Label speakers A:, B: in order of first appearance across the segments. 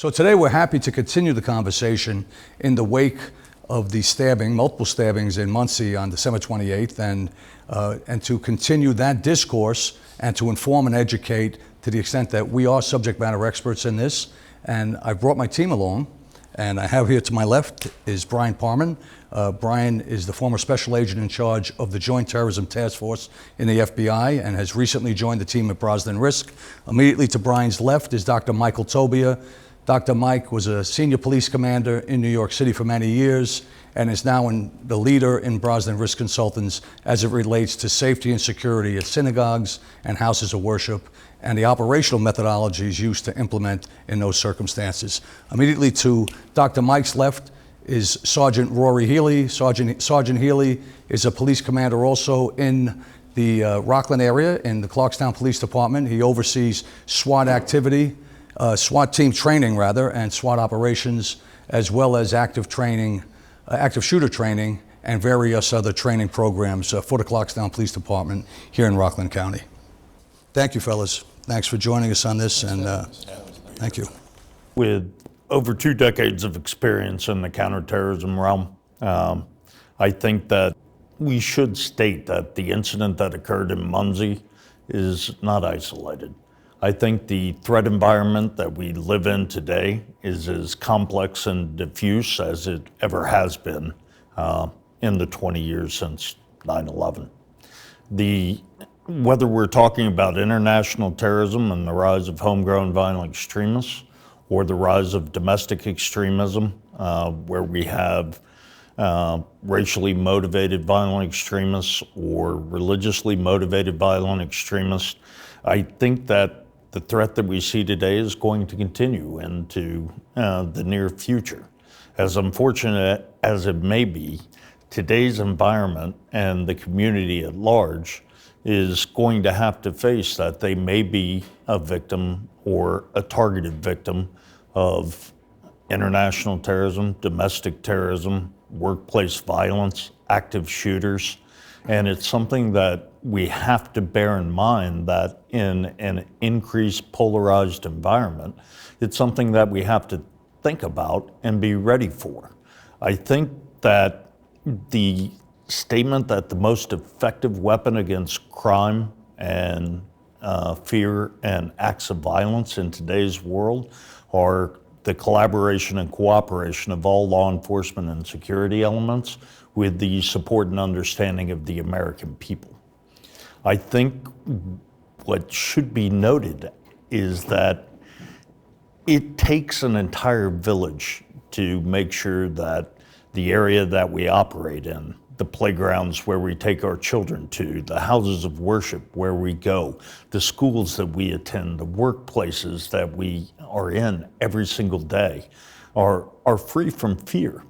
A: So today we're happy to continue the conversation in the wake of the stabbing, multiple stabbings in Monsey on December 28th, and to continue that discourse and to inform and educate to the extent that we are subject matter experts in this. And I brought my team along, and I have here to my left is Brian Parman. Brian is the former special agent in charge of the Joint Terrorism Task Force in the FBI and has recently joined the team at Brosnan Risk. Immediately to Brian's left is Dr. Michael Tobia. Dr. Mike was a senior police commander in New York City for many years and is now the leader in Brosnan Risk Consultants as it relates to safety and security at synagogues and houses of worship and the operational methodologies used to implement in those circumstances. Immediately to Dr. Mike's left is Sergeant Rory Healy. Sergeant Healy is a police commander also in the Rockland area in the Clarkstown Police Department. He oversees SWAT activity, SWAT team training rather, and SWAT operations, as well as active shooter training and various other training programs for the Clarkstown Police Department here in Rockland County. Thank you, fellas. Thanks for joining us on this, and thank you.
B: With over 2 decades of experience in the counterterrorism realm, I think that we should state that the incident that occurred in Monsey is not isolated. I think the threat environment that we live in today is as complex and diffuse as it ever has been in the 20 years since 9/11. Whether we're talking about international terrorism and the rise of homegrown violent extremists, or the rise of domestic extremism, where we have racially motivated violent extremists or religiously motivated violent extremists, I think that the threat that we see today is going to continue into the near future. As unfortunate as it may be, today's environment and the community at large is going to have to face that they may be a victim or a targeted victim of international terrorism, domestic terrorism, workplace violence, active shooters. And it's something that we have to bear in mind that in an increased polarized environment, it's something that we have to think about and be ready for. I think that the statement that the most effective weapon against crime and fear and acts of violence in today's world are the collaboration and cooperation of all law enforcement and security elements with the support and understanding of the American people. I think what should be noted is that it takes an entire village to make sure that the area that we operate in, the playgrounds where we take our children to, the houses of worship where we go, the schools that we attend, the workplaces that we are in every single day are free from fear.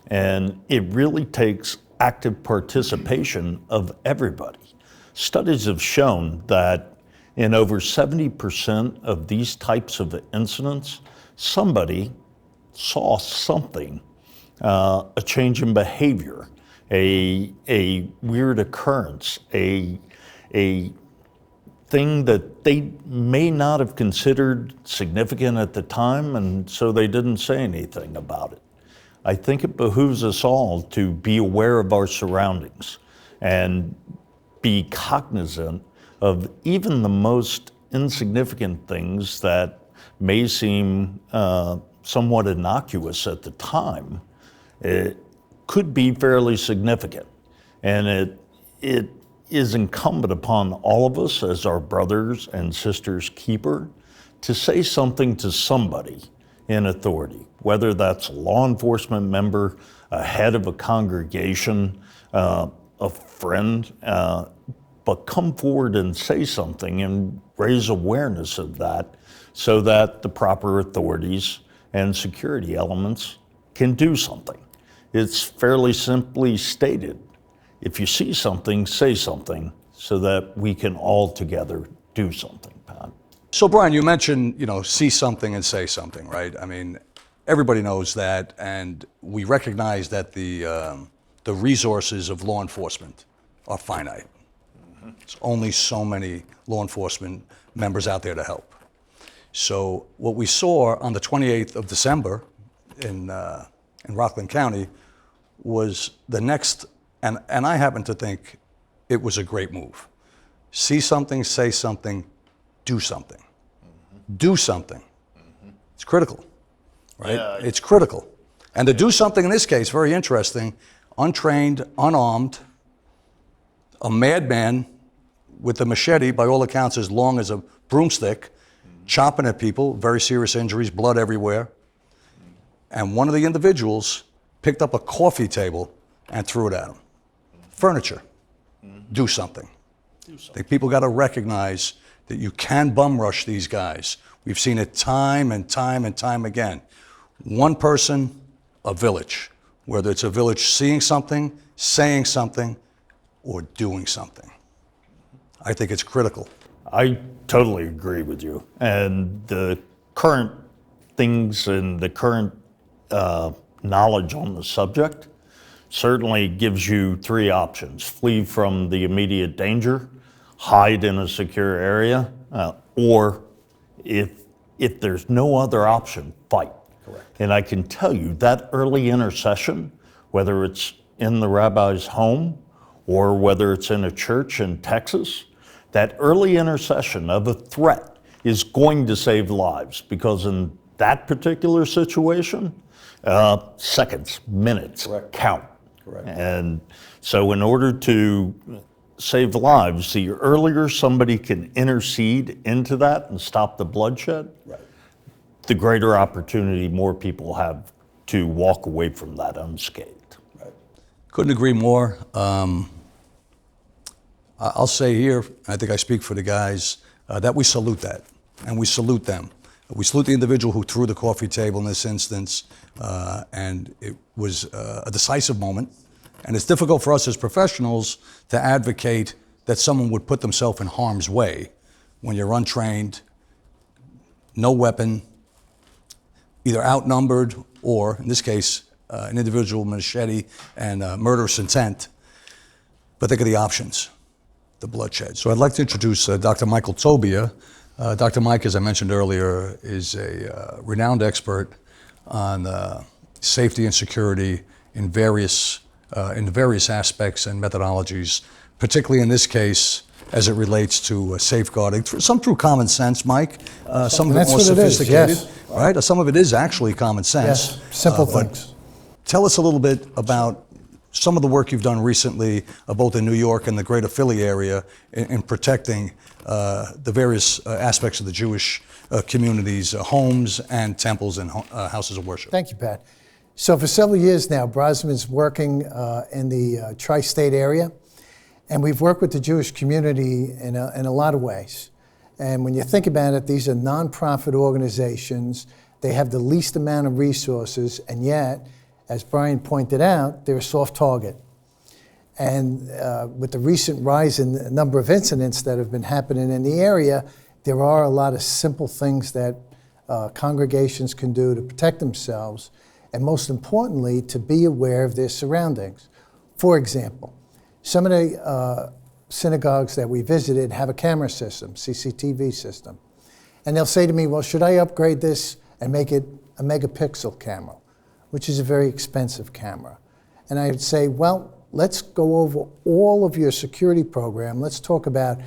B: And it really takes active participation of everybody. Studies have shown that in over 70% of these types of incidents, somebody saw something, a change in behavior, a weird occurrence, a thing that they may not have considered significant at the time, and so they didn't say anything about it. I think it behooves us all to be aware of our surroundings and be cognizant of even the most insignificant things that may seem somewhat innocuous at the time. It could be fairly significant, and it is incumbent upon all of us as our brothers and sisters keeper to say something to somebody in authority, whether that's a law enforcement member, a head of a congregation, a friend, but come forward and say something and raise awareness of that so that the proper authorities and security elements can do something. It's fairly simply stated. If you see something, say something so that we can all together do something, Pat.
A: So Brian, you mentioned, see something and say something, right? I mean, everybody knows that, and we recognize that the resources of law enforcement are finite. There's only so many law enforcement members out there to help. So what we saw on the 28th of December in Rockland County was the next, and I happen to think it was a great move. See something, say something, do something. Do something. It's critical, right?
B: Yeah.
A: It's critical. And to do something in this case, very interesting, untrained, unarmed, a madman with a machete, by all accounts as long as a broomstick, chopping at people, very serious injuries, blood everywhere. And one of the individuals picked up a coffee table and threw it at him. Furniture. Do something. I think people got to recognize that you can bum rush these guys. We've seen it time and time and time again. One person, a village. Whether it's a village seeing something, saying something, or doing something. I think it's critical.
B: I totally agree with you. And the current things and the current knowledge on the subject certainly gives you three options. Flee from the immediate danger, hide in a secure area, or if there's no other option, fight.
A: Correct.
B: And I can tell you that early intercession, whether it's in the rabbi's home or whether it's in a church in Texas, that early intercession of a threat is going to save lives, because in that particular situation, seconds, minutes
A: Correct.
B: count.
A: Correct.
B: And so in order to save lives, the earlier somebody can intercede into that and stop the bloodshed,
A: Right.
B: the greater opportunity more people have to walk away from that unscathed.
A: Right. Couldn't agree more. I'll say here, I think I speak for the guys, that we salute that, and we salute them. We salute the individual who threw the coffee table in this instance, and it was a decisive moment. And it's difficult for us as professionals to advocate that someone would put themselves in harm's way when you're untrained, no weapon, either outnumbered or, in this case, an individual machete and murderous intent. But think of the options, the bloodshed. So I'd like to introduce Dr. Michael Tobia. Dr. Mike, as I mentioned earlier, is a renowned expert on safety and security in various aspects and methodologies, particularly in this case as it relates to safeguarding, some through common sense, Mike, some of it
C: That's
A: more
C: what it is,
A: sophisticated,
C: yes.
A: right? Some of it is actually common sense.
C: Yes, simple
A: but
C: things.
A: Tell us a little bit about some of the work you've done recently, both in New York and the greater Philly area, in protecting the various aspects of the Jewish community's homes and temples and houses of worship.
C: Thank you, Pat. So for several years now, Brosnan's working in the tri-state area, and we've worked with the Jewish community in a lot of ways. And when you think about it, these are nonprofit organizations. They have the least amount of resources, and yet, as Brian pointed out, they're a soft target. And with the recent rise in the number of incidents that have been happening in the area, there are a lot of simple things that congregations can do to protect themselves, and most importantly, to be aware of their surroundings. For example, some of the synagogues that we visited have a camera system, CCTV system. And they'll say to me, well, should I upgrade this and make it a megapixel camera, which is a very expensive camera? And I would say, well, let's go over all of your security program. Let's talk about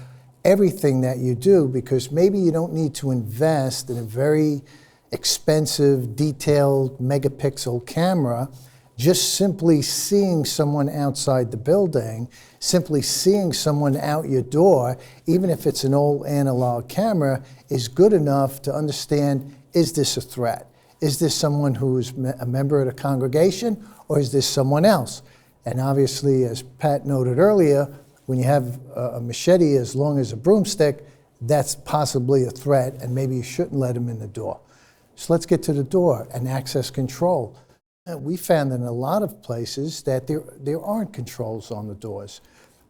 C: everything that you do, because maybe you don't need to invest in a very expensive, detailed megapixel camera. Just simply seeing someone outside the building, simply seeing someone out your door, even if it's an old analog camera, is good enough to understand, is this a threat? Is this someone who's a member of the congregation, or is this someone else? And obviously, as Pat noted earlier, when you have a machete as long as a broomstick, that's possibly a threat, and maybe you shouldn't let him in the door. So let's get to the door and access control. We found in a lot of places that there aren't controls on the doors.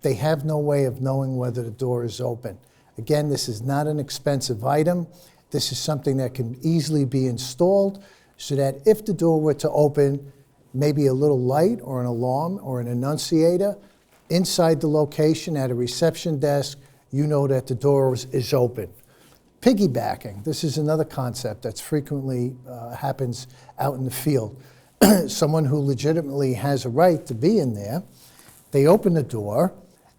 C: They have no way of knowing whether the door is open. Again, this is not an expensive item. This is something that can easily be installed so that if the door were to open, maybe a little light or an alarm or an annunciator inside the location at a reception desk, you know that the door is open. Piggybacking. This is another concept that's frequently happens out in the field. Someone who legitimately has a right to be in there, they open the door,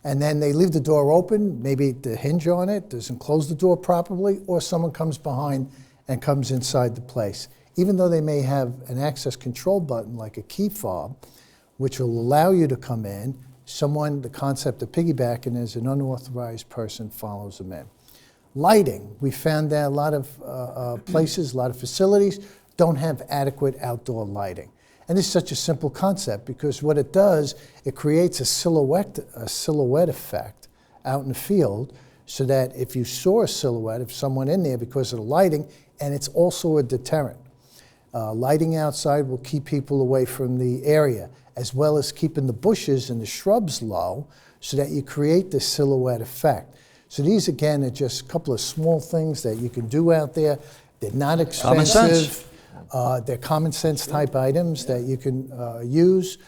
C: and then they leave the door open, maybe the hinge on it doesn't close the door properly, or someone comes behind and comes inside the place. Even though they may have an access control button like a key fob, which will allow you to come in, the concept of piggybacking is an unauthorized person follows them in. Lighting, we found that a lot of places, a lot of facilities don't have adequate outdoor lighting. And this is such a simple concept because what it does, it creates a silhouette effect out in the field so that if you saw a silhouette of someone in there because of the lighting, and it's also a deterrent. Lighting outside will keep people away from the area, as well as keeping the bushes and the shrubs low so that you create this silhouette effect. So these, again, are just a couple of small things that you can do out there. They're not expensive.
A: Common sense.
C: They're common sense type items that you can use.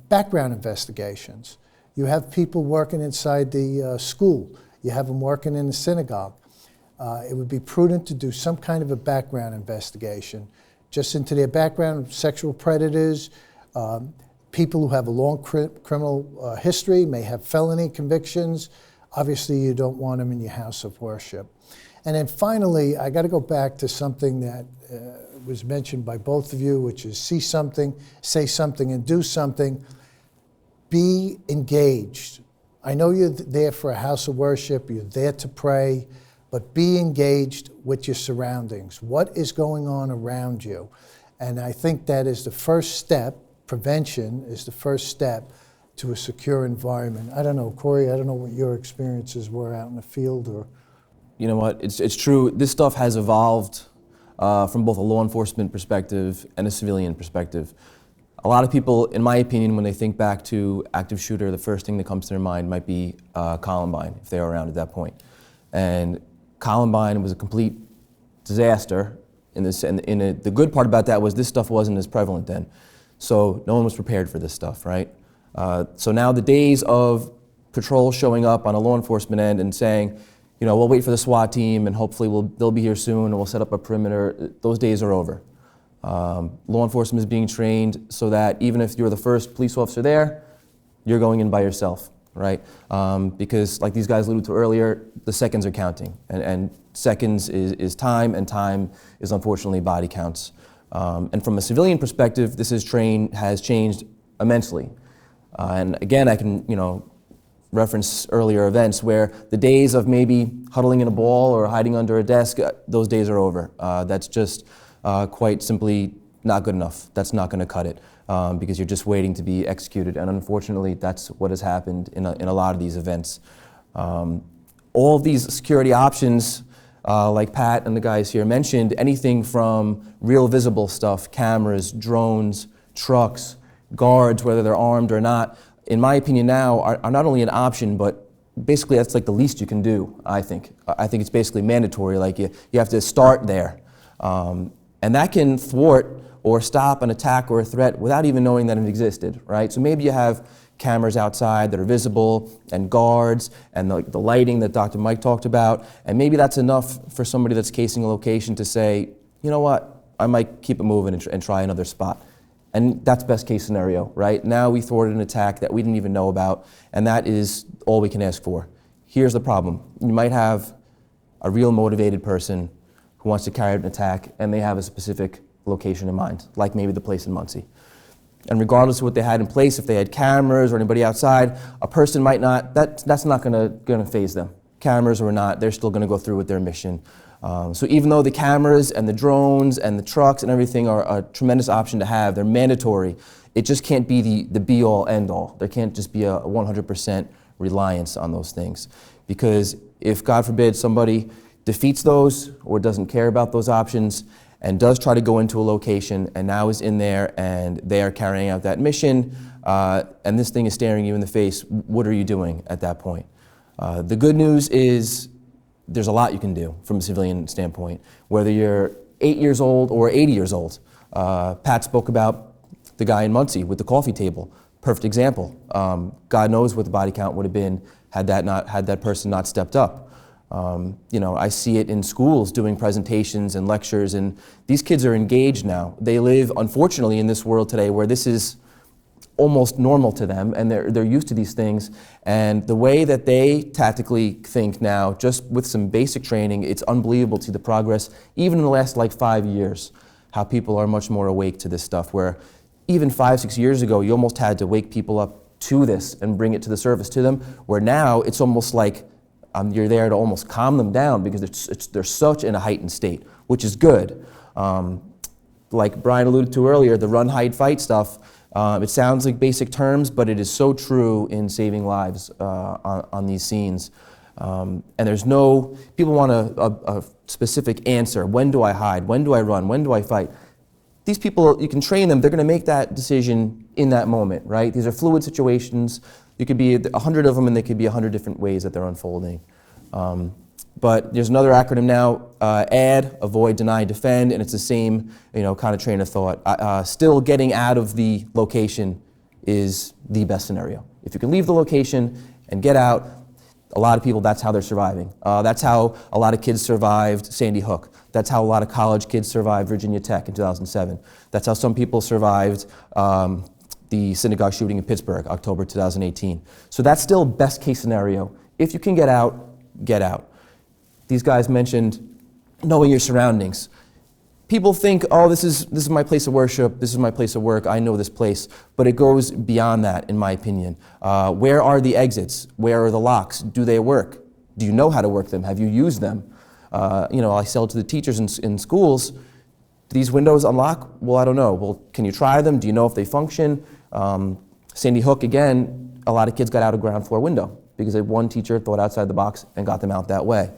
C: Background investigations. You have people working inside the school. You have them working in the synagogue. It would be prudent to do some kind of a background investigation, just into their background, sexual predators, people who have a long criminal history, may have felony convictions. Obviously, you don't want them in your house of worship. And then finally, I got to go back to something that was mentioned by both of you, which is see something, say something, and do something. Be engaged. I know you're there for a house of worship, you're there to pray, but be engaged with your surroundings. What is going on around you? And I think that is the first step. Prevention is the first step to a secure environment. I don't know, Corey, I don't know what your experiences were out in the field or...
D: You know what, it's true. This stuff has evolved from both a law enforcement perspective and a civilian perspective. A lot of people, in my opinion, when they think back to active shooter, the first thing that comes to their mind might be Columbine, if they were around at that point. And Columbine was a complete disaster. The good part about that was this stuff wasn't as prevalent then. So no one was prepared for this stuff, right? So now the days of patrol showing up on a law enforcement end and saying, you know, we'll wait for the SWAT team and hopefully they'll be here soon and we'll set up a perimeter, those days are over. Law enforcement is being trained so that even if you're the first police officer there, you're going in by yourself, right? Because like these guys alluded to earlier, the seconds are counting. And seconds is time, and time is unfortunately body counts. And from a civilian perspective, this has changed immensely. And again, I can, reference earlier events where the days of maybe huddling in a ball or hiding under a desk, those days are over. That's just quite simply not good enough. That's not going to cut it because you're just waiting to be executed. And unfortunately, that's what has happened in a lot of these events. All of these security options, like Pat and the guys here mentioned, anything from real visible stuff, cameras, drones, trucks, guards, whether they're armed or not, in my opinion now, are not only an option, but basically that's like the least you can do, I think. I think it's basically mandatory, like you have to start there. And that can thwart or stop an attack or a threat without even knowing that it existed, right? So maybe you have cameras outside that are visible and guards and the lighting that Dr. Mike talked about, and maybe that's enough for somebody that's casing a location to say, you know what, I might keep it moving and try another spot. And that's best case scenario, right? Now we thwarted an attack that we didn't even know about, and that is all we can ask for. Here's the problem. You might have a real motivated person who wants to carry out an attack, and they have a specific location in mind, like maybe the place in Monsey. And regardless of what they had in place, if they had cameras or anybody outside, a person might not, that's not gonna faze them. Cameras or not, they're still gonna go through with their mission. So even though the cameras and the drones and the trucks and everything are a tremendous option to have, they're mandatory, it just can't be the be-all, end-all. There can't just be a 100% reliance on those things. Because if, God forbid, somebody defeats those or doesn't care about those options and does try to go into a location and now is in there and they are carrying out that mission and this thing is staring you in the face, what are you doing at that point? The good news is there's a lot you can do from a civilian standpoint, whether you're 8 years old or 80 years old. Pat spoke about the guy in Monsey with the coffee table. Perfect example. God knows what the body count would have been had that person not stepped up. I see it in schools doing presentations and lectures, and these kids are engaged now. They live, unfortunately, in this world today where this is almost normal to them, and they're used to these things. And the way that they tactically think now, just with some basic training, it's unbelievable to see the progress, even in the last 5 years, how people are much more awake to this stuff, where even 5-6 years ago, you almost had to wake people up to this and bring it to the surface to them, where now it's almost like you're there to almost calm them down because they're such in a heightened state, which is good. Like Brian alluded to earlier, the run, hide, fight stuff, it sounds like basic terms, but it is so true in saving lives on these scenes. And there's no, people want a specific answer. When do I hide? When do I run? When do I fight? These people, you can train them, they're going to make that decision in that moment, right? These are fluid situations. You could be 100 of them, and they could be 100 different ways that they're unfolding. But there's another acronym now, ADD, avoid, deny, defend, and it's the same kind of train of thought. Still getting out of the location is the best scenario. If you can leave the location and get out, a lot of people, that's how they're surviving. That's how a lot of kids survived Sandy Hook. That's how a lot of college kids survived Virginia Tech in 2007. That's how some people survived the synagogue shooting in Pittsburgh, October 2018. So that's still best case scenario. If you can get out, get out. These guys mentioned knowing your surroundings. People think, oh, this is my place of worship, this is my place of work, I know this place, but it goes beyond that, in my opinion. Where are the exits? Where are the locks? Do they work? Do you know how to work them? Have you used them? I sell to the teachers in schools. Do these windows unlock? Well, I don't know. Well, can you try them? Do you know if they function? Sandy Hook, again, a lot of kids got out a ground floor window because one teacher thought outside the box and got them out that way.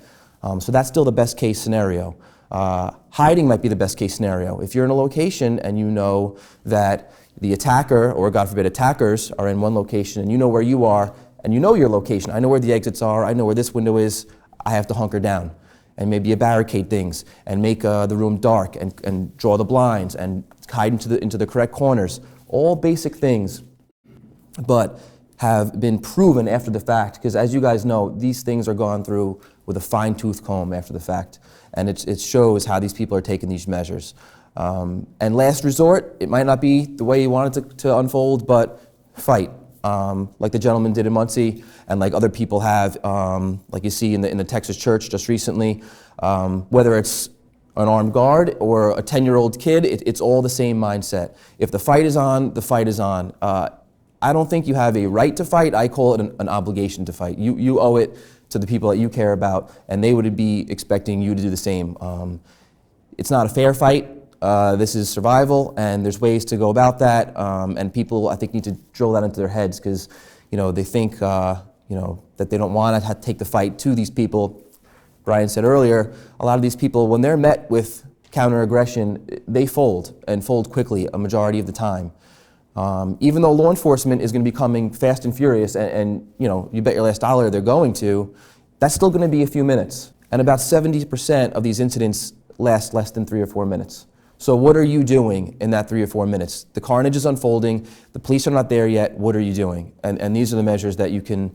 D: So that's still the best case scenario. Hiding might be the best case scenario. If you're in a location and you know that the attacker, or God forbid attackers, are in one location and you know where you are and you know your location, I know where the exits are, I know where this window is, I have to hunker down. And maybe you barricade things and make the room dark and draw the blinds and hide into the correct corners. All basic things, but have been proven after the fact, because as you guys know, these things are gone through with a fine-tooth comb after the fact, and it shows how these people are taking these measures. And last resort, it might not be the way you want it to unfold, but fight, like the gentleman did in Monsey, and like other people have, like you see in the Texas church just recently. Whether it's an armed guard or a 10-year-old kid, it's all the same mindset. If the fight is on, the fight is on. I don't think you have a right to fight. I call it an obligation to fight. You owe it to the people that you care about, and they would be expecting you to do the same. It's not a fair fight. This is survival, and there's ways to go about that. And people, I think, need to drill that into their heads because, they think, that they don't want to take the fight to these people. Brian said earlier, a lot of these people, when they're met with counter-aggression, they fold, and fold quickly a majority of the time. Even though law enforcement is going to be coming fast and furious, and you bet your last dollar they're going to, that's still going to be a few minutes. And about 70% of these incidents last less than 3 or 4 minutes. So what are you doing in that 3 or 4 minutes? The carnage is unfolding, the police are not there yet, what are you doing? And these are the measures that you can,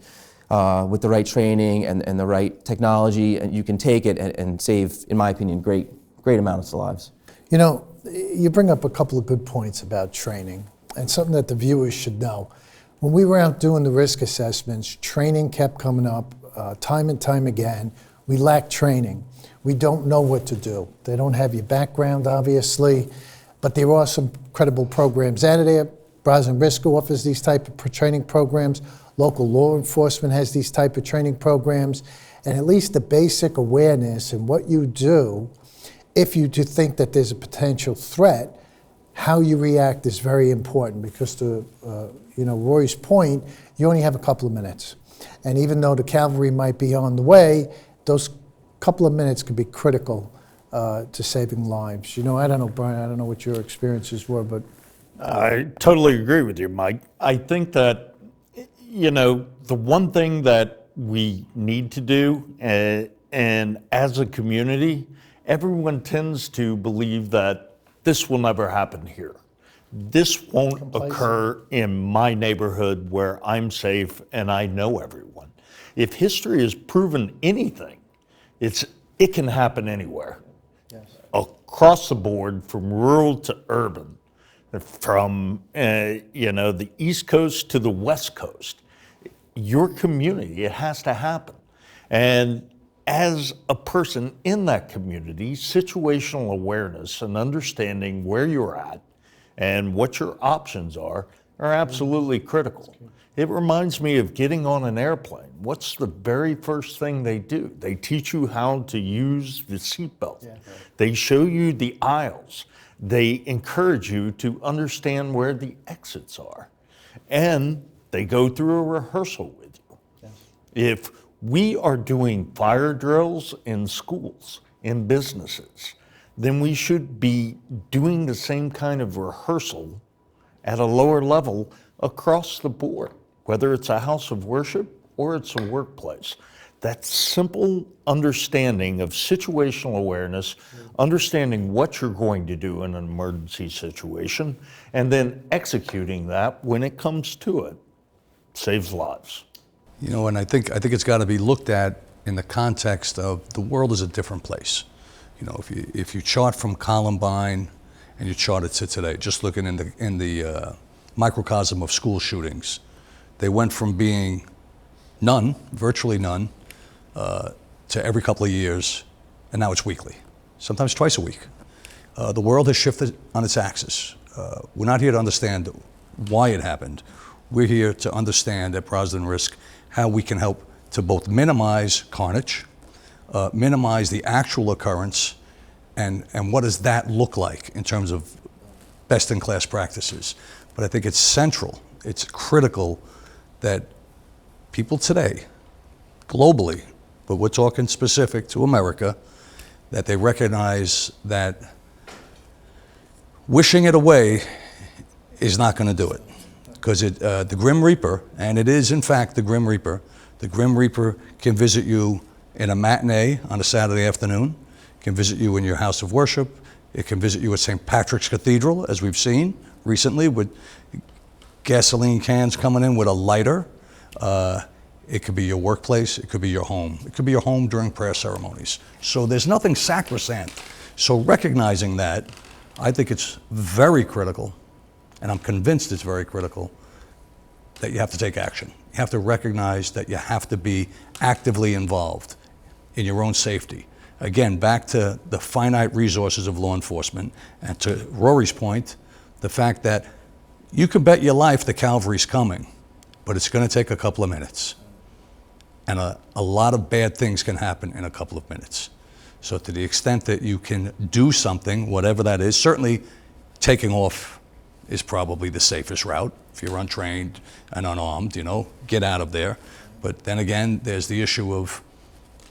D: with the right training and the right technology, and you can take it and save, in my opinion, great amounts of lives.
C: You bring up a couple of good points about training, and something that the viewers should know. When we were out doing the risk assessments, training kept coming up time and time again. We lack training. We don't know what to do. They don't have your background, obviously, but there are some credible programs out of there. Brosnan Risk offers these type of training programs. Local law enforcement has these type of training programs. And at least the basic awareness in what you do, if you do think that there's a potential threat, how you react is very important, because to Roy's point, you only have a couple of minutes. And even though the cavalry might be on the way, those couple of minutes could be critical to saving lives. I don't know, Brian, I don't know what your experiences were, but...
B: I totally agree with you, Mike. I think that, the one thing that we need to do, and as a community, everyone tends to believe that this will never happen here. This won't occur in my neighborhood where I'm safe and I know everyone. If history has proven anything, It can happen anywhere. Across the board, from rural to urban, from the East Coast to the West Coast. Your community, it has to happen. And as a person in that community, situational awareness and understanding where you're at and what your options are absolutely critical. It reminds me of getting on an airplane. What's the very first thing they do? They teach you how to use the seatbelt. They show you the aisles. They encourage you to understand where the exits are. And they go through a rehearsal with you. If we are doing fire drills in schools, in businesses, then we should be doing the same kind of rehearsal at a lower level across the board, whether it's a house of worship or it's a workplace. That simple understanding of situational awareness, understanding what you're going to do in an emergency situation, and then executing that when it comes to it, saves lives.
A: And I think it's got to be looked at in the context of the world is a different place. If you chart from Columbine and you chart it to today, just looking in the microcosm of school shootings, they went from being none, virtually none, to every couple of years, and now it's weekly, sometimes twice a week. The world has shifted on its axis. We're not here to understand why it happened. We're here to understand at Brosnan Risk how we can help to both minimize carnage, minimize the actual occurrence, and what does that look like in terms of best-in-class practices. But I think it's central, it's critical that people today, globally, but we're talking specific to America, that they recognize that wishing it away is not going to do it. Because the Grim Reaper, and it is in fact the Grim Reaper can visit you in a matinee on a Saturday afternoon, can visit you in your house of worship, it can visit you at St. Patrick's Cathedral, as we've seen recently, with gasoline cans coming in with a lighter. It could be your workplace, it could be your home. It could be your home during prayer ceremonies. So there's nothing sacrosanct. So recognizing that, I think it's very critical, and I'm convinced it's very critical, that you have to take action. You have to recognize that you have to be actively involved in your own safety. Again, back to the finite resources of law enforcement, and to Rory's point, the fact that you can bet your life the cavalry's coming, but it's going to take a couple of minutes. And a lot of bad things can happen in a couple of minutes. So to the extent that you can do something, whatever that is, certainly taking off is probably the safest route. If you're untrained and unarmed, get out of there. But then again, there's the issue of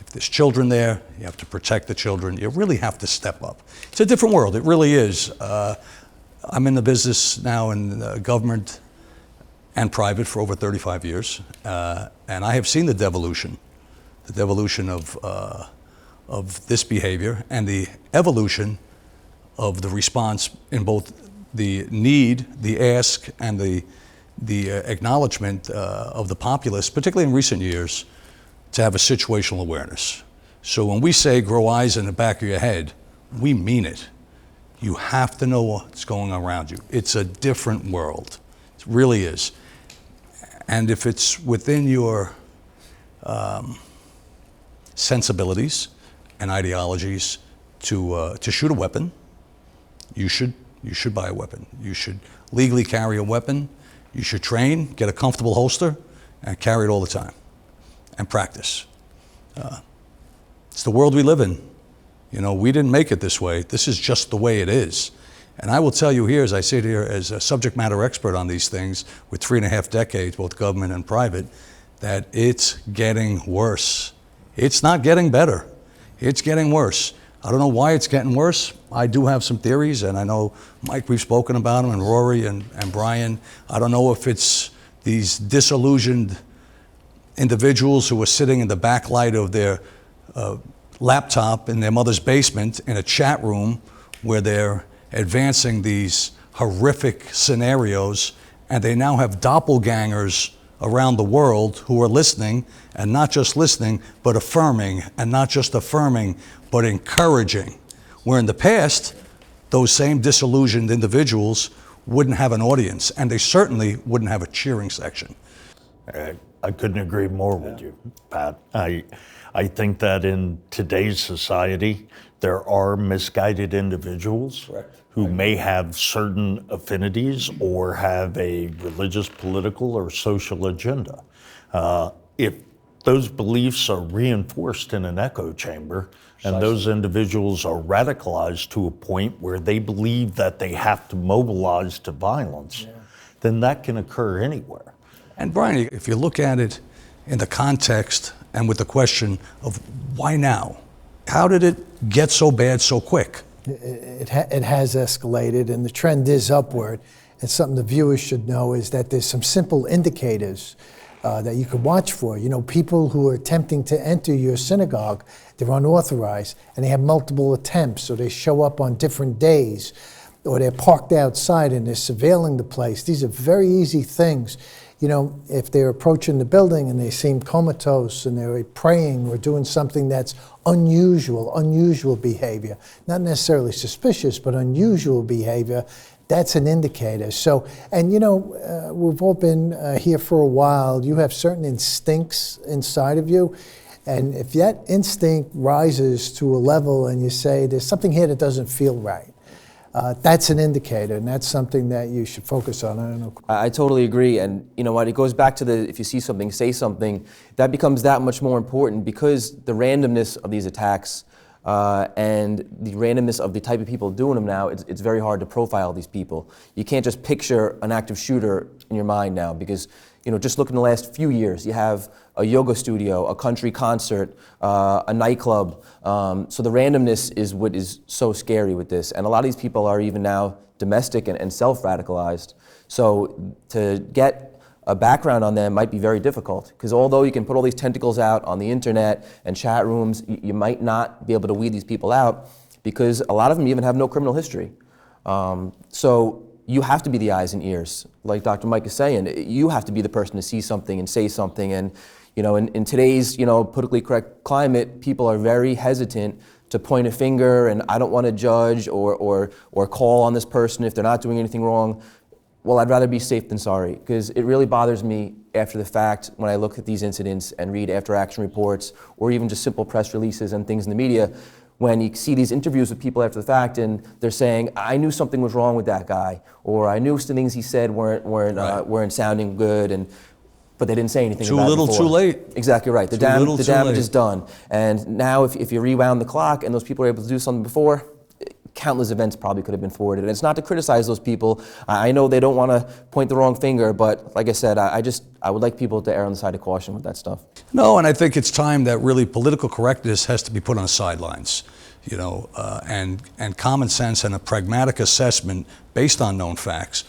A: if there's children there, you have to protect the children. You really have to step up. It's a different world, it really is. I'm in the business now in government and private for over 35 years, and I have seen the devolution of this behavior and the evolution of the response in both the need, the ask, and the acknowledgement of the populace, particularly in recent years, to have a situational awareness. So when we say grow eyes in the back of your head, we mean it. You have to know what's going on around you. It's a different world. It really is. And if it's within your sensibilities and ideologies to shoot a weapon, you should buy a weapon. You should legally carry a weapon. You should train, get a comfortable holster, and carry it all the time, and practice. It's the world we live in. We didn't make it this way. This is just the way it is. And I will tell you here, as I sit here as a subject matter expert on these things with 3.5 decades, both government and private, that it's getting worse. It's not getting better. It's getting worse. I don't know why it's getting worse. I do have some theories, and I know, Mike, we've spoken about them, and Rory and Brian. I don't know if it's these disillusioned individuals who are sitting in the backlight of their laptop in their mother's basement in a chat room where they're advancing these horrific scenarios, and they now have doppelgangers around the world who are listening, and not just listening, but affirming, and not just affirming, but encouraging. Where in the past, those same disillusioned individuals wouldn't have an audience, and they certainly wouldn't have a cheering section.
B: I couldn't agree more with you, Pat. I think that in today's society, there are misguided individuals who may have certain affinities or have a religious, political, or social agenda. If those beliefs are reinforced in an echo chamber, and those individuals are radicalized to a point where they believe that they have to mobilize to violence, then that can occur anywhere.
A: And Brian, if you look at it in the context and with the question of why now? How did it get so bad so quick?
C: It has escalated, and the trend is upward. And something the viewers should know is that there's some simple indicators that you could watch for. You know, people who are attempting to enter your synagogue, they're unauthorized, and they have multiple attempts, or they show up on different days, or they're parked outside and they're surveilling the place. These are very easy things. You know, if they're approaching the building and they seem comatose and they're praying or doing something that's unusual behavior, not necessarily suspicious, but unusual behavior, that's an indicator. So, and you know, we've all been here for a while. You have certain instincts inside of you. And if that instinct rises to a level and you say, there's something here that doesn't feel right, that's an indicator, and that's something that you should focus on. I don't know.
D: I totally agree, and you know what, it goes back to the if you see something, say something. That becomes that much more important because the randomness of these attacks and the randomness of the type of people doing them now, it's very hard to profile these people. You can't just picture an active shooter in your mind now because, you know, just look in the last few years, you have a yoga studio, a country concert, a nightclub. So the randomness is what is so scary with this. And a lot of these people are even now domestic and self-radicalized. So to get a background on them might be very difficult because although you can put all these tentacles out on the internet and chat rooms, you might not be able to weed these people out because a lot of them even have no criminal history. So you have to be the eyes and ears, like Dr. Mike is saying. You have to be the person to see something and say something. And you know, in today's politically correct climate, people are very hesitant to point a finger and I don't want to judge or call on this person if they're not doing anything wrong. Well, I'd rather be safe than sorry, because it really bothers me after the fact when I look at these incidents and read after action reports or even just simple press releases and things in the media, when you see these interviews with people after the fact and they're saying, I knew something was wrong with that guy, or I knew some things he said weren't sounding good, but they didn't say anything about it before.
A: Too little, too late.
D: Exactly right. The damage is done. And now if you rewound the clock and those people were able to do something before, countless events probably could have been forwarded. And it's not to criticize those people. I know they don't want to point the wrong finger, but like I said, I would like people to err on the side of caution with that stuff.
A: No, and I think it's time that really political correctness has to be put on the sidelines, and common sense and a pragmatic assessment based on known facts,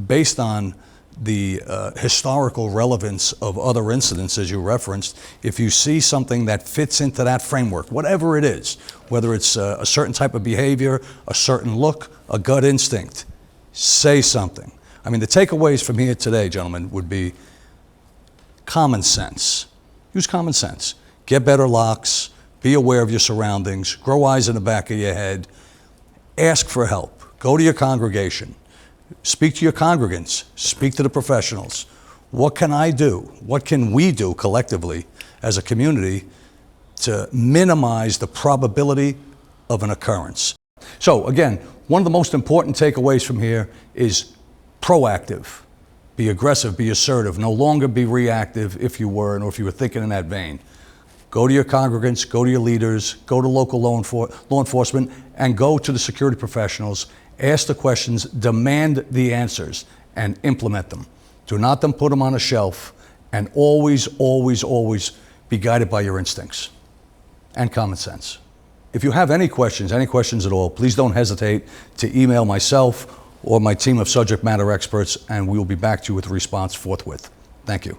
A: based on the historical relevance of other incidents, as you referenced. If you see something that fits into that framework, whatever it is, whether it's a certain type of behavior, a certain look, a gut instinct, say something. I mean, the takeaways from here today, gentlemen, would be common sense. Use common sense. Get better locks, be aware of your surroundings, grow eyes in the back of your head, ask for help, go to your congregation. Speak to your congregants, speak to the professionals. What can I do? What can we do collectively as a community to minimize the probability of an occurrence? So again, one of the most important takeaways from here is proactive. Be aggressive, be assertive, no longer be reactive if you were thinking in that vein. Go to your congregants, go to your leaders, go to local law enforcement, and go to the security professionals. Ask the questions, demand the answers, and implement them. Do not then put them on a shelf, and always, always, always be guided by your instincts and common sense. If you have any questions at all, please don't hesitate to email myself or my team of subject matter experts, and we will be back to you with a response forthwith. Thank you.